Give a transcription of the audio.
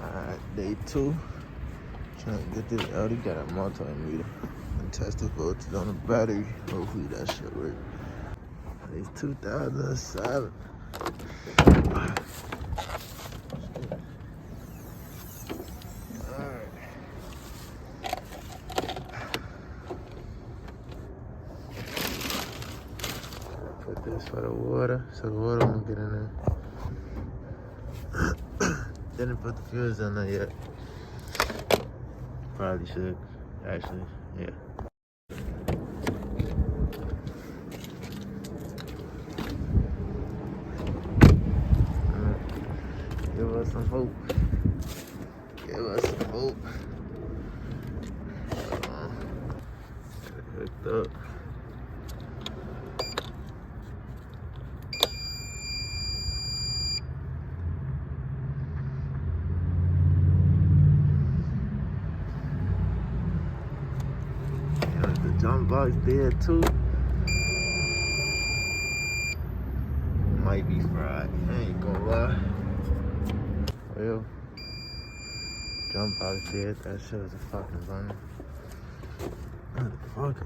Alright, day 2. Trying to get this Audi. Got a multimeter and test the voltage on the battery. Hopefully that should work. It's 2007. Alright. Put this for the water, so the water won't get in there. Didn't put the fuse in there yet. Probably should, actually, yeah. Give us some hope. Give us some hope. Get it hooked up. The jump box dead too. Might be fried. I ain't gonna lie. Well, jump box dead. That shit was a fucking bummer. Motherfucker.